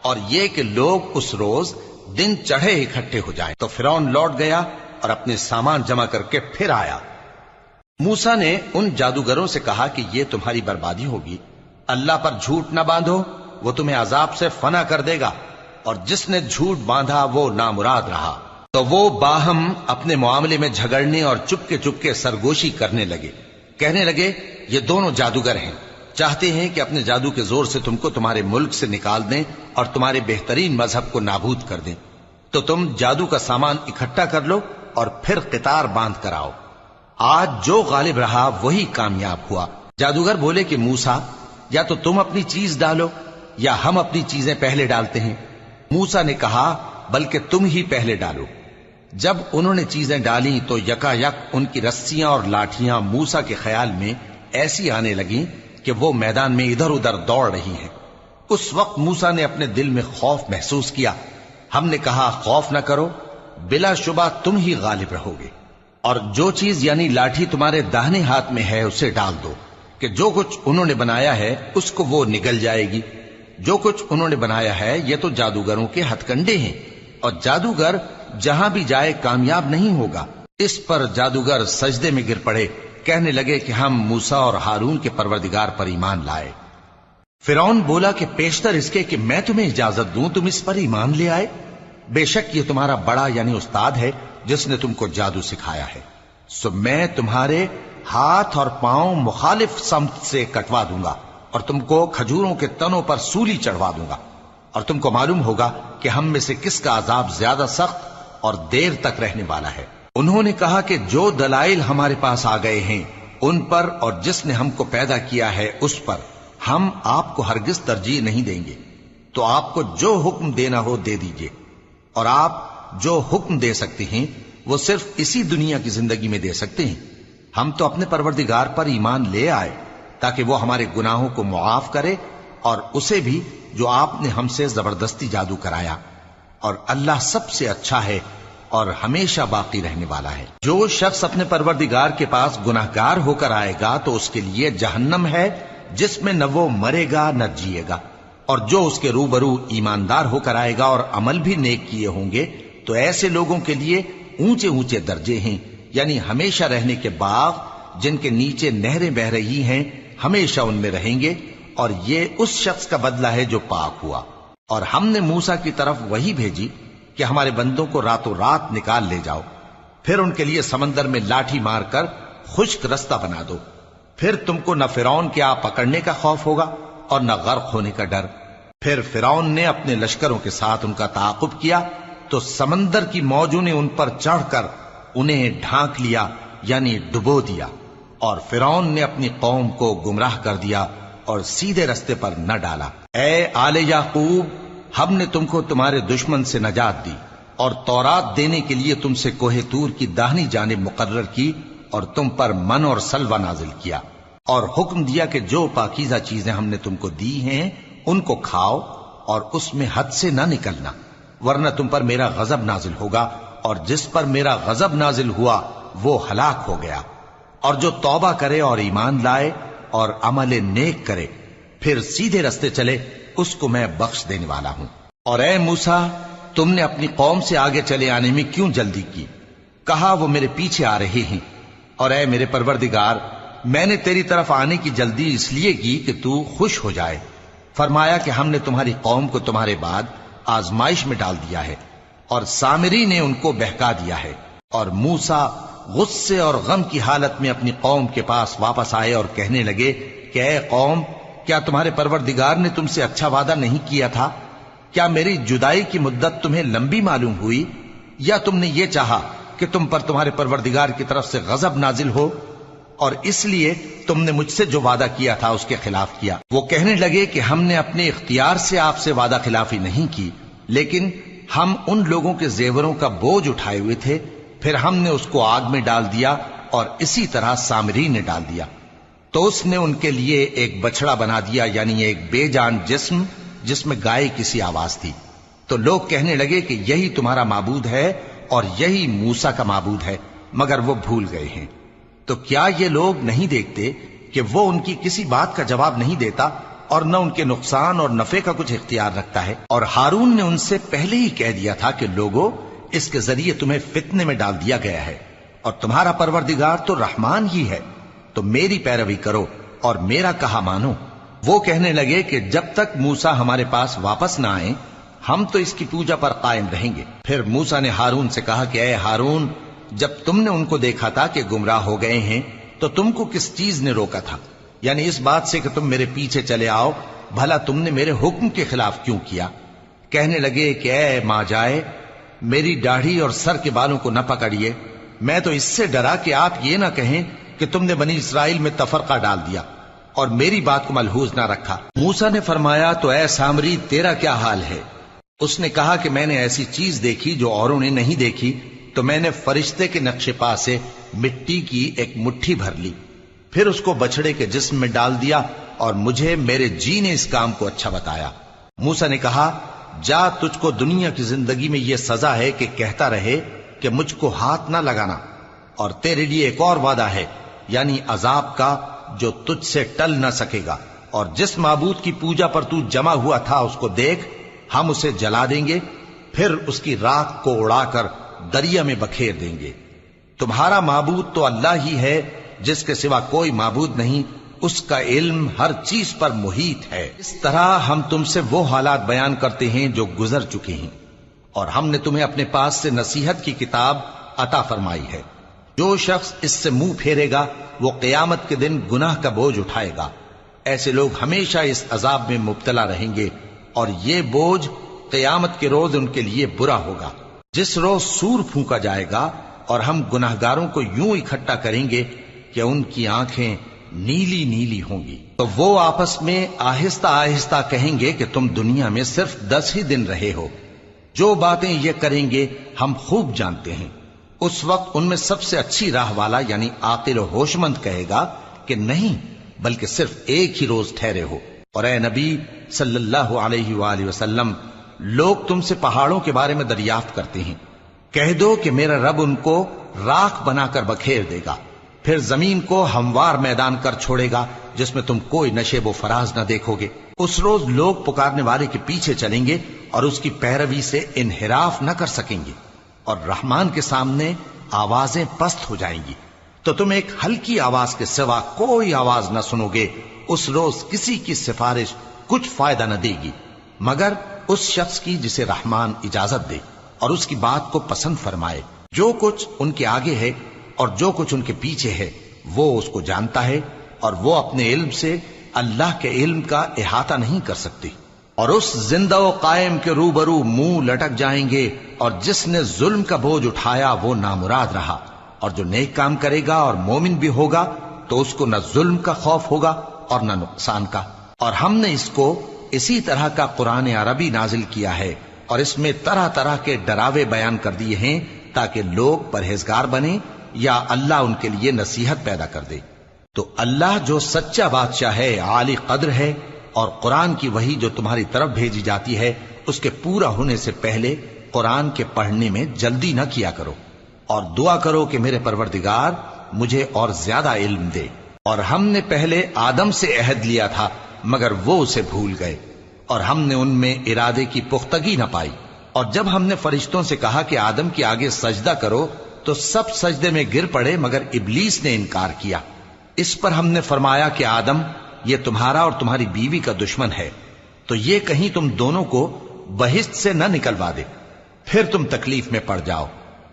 اور یہ کہ لوگ اس روز دن چڑھے اکٹھے ہو جائیں۔ تو فرعون لوٹ گیا اور اپنے سامان جمع کر کے پھر آیا۔ موسیٰ نے ان جادوگروں سے کہا کہ یہ تمہاری بربادی ہوگی، اللہ پر جھوٹ نہ باندھو، وہ تمہیں عذاب سے فنا کر دے گا، اور جس نے جھوٹ باندھا وہ نامراد رہا۔ تو وہ باہم اپنے معاملے میں جھگڑنے اور چپکے سرگوشی کرنے لگے، کہنے لگے یہ دونوں جادوگر ہیں، چاہتے ہیں کہ اپنے جادو کے زور سے تم کو تمہارے ملک سے نکال دیں اور تمہارے بہترین مذہب کو نابود کر دیں۔ تو تم جادو کا سامان اکٹھا کر لو اور پھر قطار باندھ کر آؤ، آج جو غالب رہا وہی کامیاب ہوا۔ جادوگر بولے کہ موسیٰ، یا تو تم اپنی چیز ڈالو یا ہم اپنی چیزیں پہلے ڈالتے ہیں۔ موسیٰ نے کہا بلکہ تم ہی پہلے ڈالو۔ جب انہوں نے چیزیں ڈالیں تو یکا یک ان کی رسیاں اور لاٹھیاں موسیٰ کے خیال میں ایسی آنے لگیں کہ وہ میدان میں ادھر ادھر دوڑ رہی ہیں۔ اس وقت موسیٰ نے اپنے دل میں خوف محسوس کیا۔ ہم نے کہا خوف نہ کرو، بلا شبہ تم ہی غالب رہو گے، اور جو چیز یعنی لاٹھی تمہارے داہنے ہاتھ میں ہے اسے ڈال دو، کہ جو کچھ انہوں نے بنایا ہے اس کو وہ نگل جائے گی۔ جو کچھ انہوں نے بنایا ہے یہ تو جادوگروں کے ہتھ کنڈے ہیں، اور جادوگر جہاں بھی جائے کامیاب نہیں ہوگا۔ اس پر جادوگر سجدے میں گر پڑے، کہنے لگے کہ ہم موسیٰ اور ہارون کے پروردگار پر ایمان لائے۔ فرعون بولا کہ پیشتر اس کے کہ میں تمہیں اجازت دوں تم اس پر ایمان لے آئے، بے شک یہ تمہارا بڑا یعنی استاد ہے جس نے تم کو جادو سکھایا ہے، سو میں تمہارے ہاتھ اور پاؤں مخالف سمت سے کٹوا دوں گا اور تم کو کھجوروں کے تنوں پر سولی چڑھوا دوں گا، اور تم کو معلوم ہوگا کہ ہم میں سے کس کا عذاب زیادہ سخت اور دیر تک رہنے والا ہے۔ انہوں نے کہا کہ جو دلائل ہمارے پاس آ گئے ہیں ان پر اور جس نے ہم کو پیدا کیا ہے اس پر ہم آپ کو ہرگز ترجیح نہیں دیں گے، تو آپ کو جو حکم دینا ہو دے دیجئے، اور آپ جو حکم دے سکتے ہیں وہ صرف اسی دنیا کی زندگی میں دے سکتے ہیں۔ ہم تو اپنے پروردگار پر ایمان لے آئے تاکہ وہ ہمارے گناہوں کو معاف کرے اور اسے بھی جو آپ نے ہم سے زبردستی جادو کرایا، اور اللہ سب سے اچھا ہے اور ہمیشہ باقی رہنے والا ہے۔ جو شخص اپنے پروردگار کے پاس گناہگار ہو کر آئے گا تو اس کے لیے جہنم ہے جس میں نہ وہ مرے گا نہ جیے گا، اور جو اس کے روبرو ایماندار ہو کر آئے گا اور عمل بھی نیک کیے ہوں گے تو ایسے لوگوں کے لیے اونچے اونچے درجے ہیں، یعنی ہمیشہ رہنے کے باغ جن کے نیچے نہریں بہ رہی ہیں، ہمیشہ ان میں رہیں گے، اور یہ اس شخص کا بدلہ ہے جو پاک ہوا۔ اور ہم نے موسیٰ کی طرف وحی بھیجی کہ ہمارے بندوں کو راتوں رات نکال لے جاؤ، پھر ان کے لیے سمندر میں لاٹھی مار کر خشک رستہ بنا دو، پھر تم کو نہ فرعون کے آ پکڑنے کا خوف ہوگا اور نہ غرق ہونے کا ڈر۔ پھر فرعون نے اپنے لشکروں کے ساتھ ان کا تعاقب کیا تو سمندر کی موجوں نے ان پر چڑھ کر انہیں ڈھانک لیا یعنی ڈبو دیا، اور فرعون نے اپنی قوم کو گمراہ کر دیا اور سیدھے رستے پر نہ ڈالا۔ اے آل یعقوب، ہم نے تم کو تمہارے دشمن سے نجات دی اور تورات دینے کے لیے تم سے کوہ طور کی داہنی جانب مقرر کی، اور تم پر من اور سلوہ نازل کیا، اور حکم دیا کہ جو پاکیزہ چیزیں ہم نے تم کو دی ہیں ان کو کھاؤ اور اس میں حد سے نہ نکلنا، ورنہ تم پر میرا غضب نازل ہوگا، اور جس پر میرا غضب نازل ہوا وہ ہلاک ہو گیا۔ اور جو توبہ کرے اور ایمان لائے اور عمل نیک کرے پھر سیدھے رستے چلے اس کو میں بخش دینے والا ہوں۔ اور اے موسیٰ، تم نے اپنی قوم سے آگے چلے آنے میں کیوں جلدی کی؟ کہا وہ میرے پیچھے آ رہے ہیں۔ اور اے میرے پروردگار، میں نے تیری طرف آنے کی جلدی اس لیے کی کہ تو خوش ہو جائے۔ فرمایا کہ ہم نے تمہاری قوم کو تمہارے بعد آزمائش میں ڈال دیا ہے، اور سامری نے ان کو بہکا دیا ہے۔ اور موسیٰ غصے اور غم کی حالت میں اپنی قوم کے پاس واپس آئے اور کہنے لگے کہ اے قوم، کیا تمہارے پروردگار نے تم سے اچھا وعدہ نہیں کیا تھا؟ کیا میری جدائی کی مدت تمہیں لمبی معلوم ہوئی، یا تم نے یہ چاہا کہ تم پر تمہارے پروردگار کی طرف سے غضب نازل ہو، اور اس لیے تم نے مجھ سے جو وعدہ کیا تھا اس کے خلاف کیا؟ وہ کہنے لگے کہ ہم نے اپنے اختیار سے آپ سے وعدہ خلافی نہیں کی، لیکن ہم ان لوگوں کے زیوروں کا بوجھ اٹھائے ہوئے تھے، پھر ہم نے اس کو آگ میں ڈال دیا، اور اسی طرح سامری نے ڈال دیا۔ تو اس نے ان کے لیے ایک بچڑا بنا دیا، یعنی ایک بے جان جسم جس میں گائے کسی آواز تھی۔ تو لوگ کہنے لگے کہ یہی تمہارا معبود ہے اور یہی موسیٰ کا معبود ہے، مگر وہ بھول گئے ہیں۔ تو کیا یہ لوگ نہیں دیکھتے کہ وہ ان کی کسی بات کا جواب نہیں دیتا اور نہ ان کے نقصان اور نفع کا کچھ اختیار رکھتا ہے۔ اور ہارون نے ان سے پہلے ہی کہہ دیا تھا کہ لوگوں، اس کے ذریعے تمہیں فتنے میں ڈال دیا گیا ہے، اور تمہارا پروردگار تو رحمان ہی ہے، تو میری پیروی کرو اور میرا کہا مانو۔ وہ کہنے لگے کہ جب تک موسیٰ ہمارے پاس واپس نہ آئیں ہم تو اس کی پوجا پر قائم رہیں گے۔ پھر موسیٰ نے ہارون سے کہا کہ اے ہارون، جب تم نے ان کو دیکھا تھا کہ گمراہ ہو گئے ہیں تو تم کو کس چیز نے روکا تھا؟ یعنی اس بات سے کہ تم میرے پیچھے چلے آؤ، بھلا تم نے میرے حکم کے خلاف کیوں کیا؟ کہنے لگے کہ اے ماں جائے، میری داڑھی اور سر کے بالوں کو نہ پکڑیے، میں تو اس سے ڈرا کہ آپ یہ نہ کہیں کہ تم نے بنی اسرائیل میں تفرقہ ڈال دیا اور میری بات کو ملحوظ نہ رکھا۔ موسیٰ نے فرمایا تو اے سامری تیرا کیا حال ہے؟ اس نے کہا کہ میں نے ایسی چیز دیکھی جو اوروں نے نہیں دیکھی، تو میں نے فرشتے کے نقش پا سے مٹی کی ایک مٹھی بھر لی، پھر اس کو بچڑے کے جسم میں ڈال دیا اور مجھے میرے جی نے اس کام کو اچھا بتایا۔ موسیٰ نے کہا جا، تجھ کو دنیا کی زندگی میں یہ سزا ہے کہ کہتا رہے کہ مجھ کو ہاتھ نہ لگانا، اور تیرے لیے ایک اور وعدہ ہے، یعنی عذاب کا جو تجھ سے ٹل نہ سکے گا، اور جس معبود کی پوجا پر تو جمع ہوا تھا اس کو دیکھ، ہم اسے جلا دیں گے، پھر اس کی راکھ کو اڑا کر دریا میں بکھیر دیں گے۔ تمہارا معبود تو اللہ ہی ہے، جس کے سوا کوئی معبود نہیں، اس کا علم ہر چیز پر محیط ہے۔ اس طرح ہم تم سے وہ حالات بیان کرتے ہیں جو گزر چکے ہیں، اور ہم نے تمہیں اپنے پاس سے نصیحت کی کتاب عطا فرمائی ہے۔ جو شخص اس سے منہ پھیرے گا وہ قیامت کے دن گناہ کا بوجھ اٹھائے گا۔ ایسے لوگ ہمیشہ اس عذاب میں مبتلا رہیں گے، اور یہ بوجھ قیامت کے روز ان کے لیے برا ہوگا، جس روز سور پھونکا جائے گا اور ہم گناہگاروں کو یوں اکٹھا کریں گے کہ ان کی آنکھیں نیلی نیلی ہوں گی۔ تو وہ آپس میں آہستہ آہستہ کہیں گے کہ تم دنیا میں صرف 10 ہی دن رہے ہو، جو باتیں یہ کریں گے ہم خوب جانتے ہیں۔ اس وقت ان میں سب سے اچھی راہ والا یعنی عاقل و ہوش مند کہے گا کہ نہیں، بلکہ صرف ایک ہی روز ٹھہرے ہو۔ اور اے نبی صلی اللہ علیہ وآلہ وسلم، لوگ تم سے پہاڑوں کے بارے میں دریافت کرتے ہیں، کہہ دو کہ میرا رب ان کو راکھ بنا کر بکھیر دے گا، پھر زمین کو ہموار میدان کر چھوڑے گا جس میں تم کوئی نشیب و فراز نہ دیکھو گے۔ اس روز لوگ پکارنے والے کے پیچھے چلیں گے اور اس کی پیروی سے انحراف نہ کر سکیں گے، اور رحمان کے سامنے آوازیں پست ہو جائیں گی، تو تم ایک ہلکی آواز کے سوا کوئی آواز نہ سنو گے۔ اس روز کسی کی سفارش کچھ فائدہ نہ دے گی مگر اس شخص کی جسے رحمان اجازت دے اور اس کی بات کو پسند فرمائے۔ جو کچھ ان کے آگے ہے اور جو کچھ ان کے پیچھے ہے وہ اس کو جانتا ہے، اور وہ اپنے علم سے اللہ کے علم کا احاطہ نہیں کر سکتی۔ اور اس زندہ و قائم کے روبرو منہ لٹک جائیں گے، اور جس نے ظلم کا بوجھ اٹھایا وہ نامراد رہا، اور جو نیک کام کرے گا اور مومن بھی ہوگا تو اس کو نہ ظلم کا خوف ہوگا اور نہ نقصان کا۔ اور ہم نے اس کو اسی طرح کا قرآن عربی نازل کیا ہے، اور اس میں طرح طرح کے ڈراوے بیان کر دیے ہیں تاکہ لوگ پرہیزگار بنیں یا اللہ ان کے لیے نصیحت پیدا کر دے۔ تو اللہ جو سچا بادشاہ ہے، عالی قدر ہے، اور قرآن کی وحی جو تمہاری طرف بھیجی جاتی ہے اس کے پورا ہونے سے پہلے قرآن کے پڑھنے میں جلدی نہ کیا کرو، اور دعا کرو کہ میرے پروردگار مجھے اور زیادہ علم دے۔ اور ہم نے پہلے آدم سے عہد لیا تھا مگر وہ اسے بھول گئے، اور ہم نے ان میں ارادے کی پختگی نہ پائی۔ اور جب ہم نے فرشتوں سے کہا کہ آدم کے آگے سجدہ کرو تو سب سجدے میں گر پڑے مگر ابلیس نے انکار کیا۔ اس پر ہم نے فرمایا کہ آدم، یہ تمہارا اور تمہاری بیوی کا دشمن ہے، تو یہ کہیں تم دونوں کو بہشت سے نہ نکلوا دے، پھر تم تکلیف میں پڑ جاؤ۔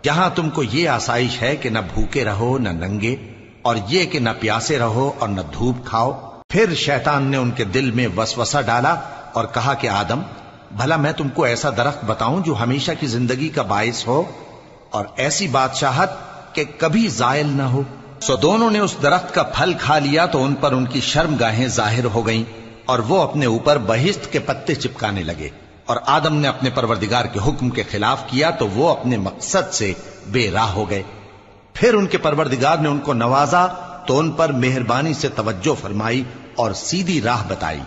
یہاں تم کو یہ آسائش ہے کہ نہ بھوکے رہو نہ ننگے، اور یہ کہ نہ پیاسے رہو اور نہ دھوپ کھاؤ۔ پھر شیطان نے ان کے دل میں وسوسہ ڈالا اور کہا کہ آدم، بھلا میں تم کو ایسا درخت بتاؤں جو ہمیشہ کی زندگی کا باعث ہو اور ایسی بادشاہت کہ کبھی زائل نہ ہو؟ سو دونوں نے اس درخت کا پھل کھا لیا تو ان پر ان کی شرم گاہیں ظاہر ہو گئیں، اور وہ اپنے اوپر بہشت کے پتے چپکانے لگے۔ اور آدم نے اپنے پروردگار کے حکم کے خلاف کیا تو وہ اپنے مقصد سے بے راہ ہو گئے۔ پھر ان کے پروردگار نے ان کو نوازا تو ان پر مہربانی سے توجہ فرمائی اور سیدھی راہ بتائی۔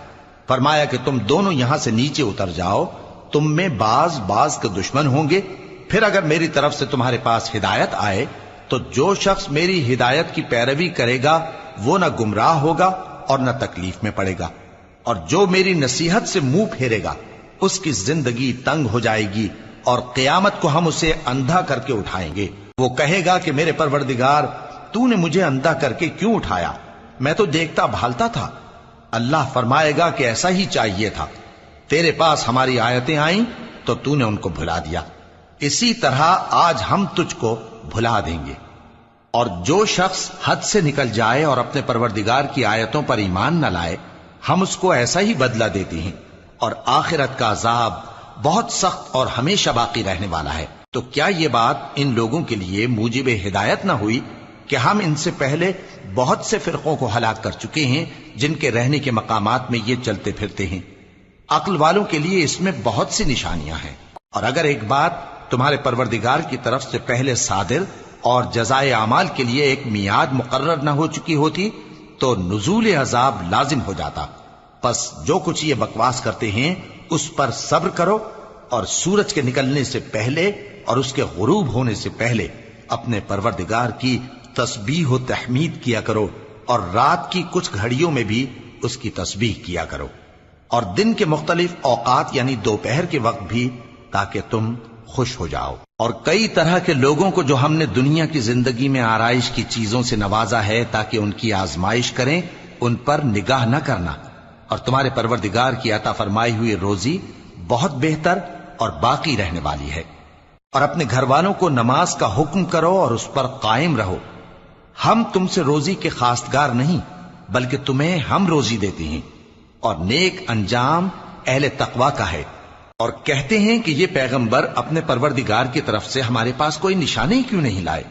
فرمایا کہ تم دونوں یہاں سے نیچے اتر جاؤ، تم میں بعض کے دشمن ہوں گے، پھر اگر میری طرف سے تمہارے پاس ہدایت آئے تو جو شخص میری ہدایت کی پیروی کرے گا وہ نہ گمراہ ہوگا اور نہ تکلیف میں پڑے گا۔ اور جو میری نصیحت سے منہ پھیرے گا اس کی زندگی تنگ ہو جائے گی، اور قیامت کو ہم اسے اندھا کر کے اٹھائیں گے۔ وہ کہے گا کہ میرے پروردگار، تو نے مجھے اندھا کر کے کیوں اٹھایا؟ میں تو دیکھتا بھالتا تھا۔ اللہ فرمائے گا کہ ایسا ہی چاہیے تھا، تیرے پاس ہماری آیتیں آئیں تو تو نے ان کو بھلا دیا، اسی طرح آج ہم تجھ کو بھلا دیں گے۔ اور جو شخص حد سے نکل جائے اور اپنے پروردگار کی آیتوں پر ایمان نہ لائے، ہم اس کو ایسا ہی بدلہ دیتے ہیں، اور آخرت کا عذاب بہت سخت اور ہمیشہ باقی رہنے والا ہے۔ تو کیا یہ بات ان لوگوں کے لیے موجب ہدایت نہ ہوئی کہ ہم ان سے پہلے بہت سے فرقوں کو ہلاک کر چکے ہیں جن کے رہنے کے مقامات میں یہ چلتے پھرتے ہیں؟ عقل والوں کے لیے اس میں بہت سی نشانیاں ہیں۔ اور اگر ایک بات تمہارے پروردگار کی طرف سے پہلے صادر اور جزائے اعمال کے لیے ایک میعاد مقرر نہ ہو چکی ہوتی تو نزول عذاب لازم ہو جاتا۔ پس جو کچھ یہ بکواس کرتے ہیں اس پر صبر کرو، اور سورج کے نکلنے سے پہلے اور اس کے غروب ہونے سے پہلے اپنے پروردگار کی تسبیح و تحمید کیا کرو، اور رات کی کچھ گھڑیوں میں بھی اس کی تسبیح کیا کرو، اور دن کے مختلف اوقات یعنی دوپہر کے وقت بھی، تاکہ تم خوش ہو جاؤ۔ اور کئی طرح کے لوگوں کو جو ہم نے دنیا کی زندگی میں آرائش کی چیزوں سے نوازا ہے تاکہ ان کی آزمائش کریں، ان پر نگاہ نہ کرنا، اور تمہارے پروردگار کی عطا فرمائی ہوئی روزی بہت بہتر اور باقی رہنے والی ہے۔ اور اپنے گھر والوں کو نماز کا حکم کرو اور اس پر قائم رہو۔ ہم تم سے روزی کے خواستگار نہیں، بلکہ تمہیں ہم روزی دیتے ہیں، اور نیک انجام اہل تقوی کا ہے۔ اور کہتے ہیں کہ یہ پیغمبر اپنے پروردگار کی طرف سے ہمارے پاس کوئی نشانی کیوں نہیں لائے؟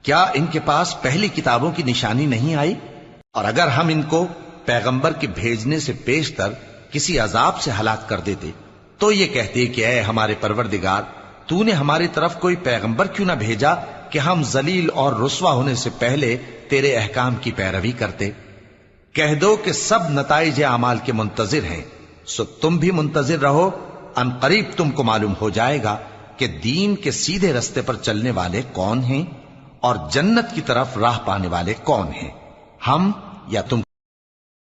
کیا ان کے پاس پہلی کتابوں کی نشانی نہیں آئی؟ اور اگر ہم ان کو پیغمبر کے بھیجنے سے پیشتر کسی عذاب سے ہلاک کر دیتے تو یہ کہتے کہ اے ہمارے پروردگار، تو نے ہماری طرف کوئی پیغمبر کیوں نہ بھیجا کہ ہم ذلیل اور رسوا ہونے سے پہلے تیرے احکام کی پیروی کرتے۔ کہہ دو کہ سب نتائج اعمال کے منتظر ہیں، سو تم بھی منتظر رہو، ان قریب تم کو معلوم ہو جائے گا کہ دین کے سیدھے رستے پر چلنے والے کون ہیں اور جنت کی طرف راہ پانے والے کون ہیں، ہم یا تم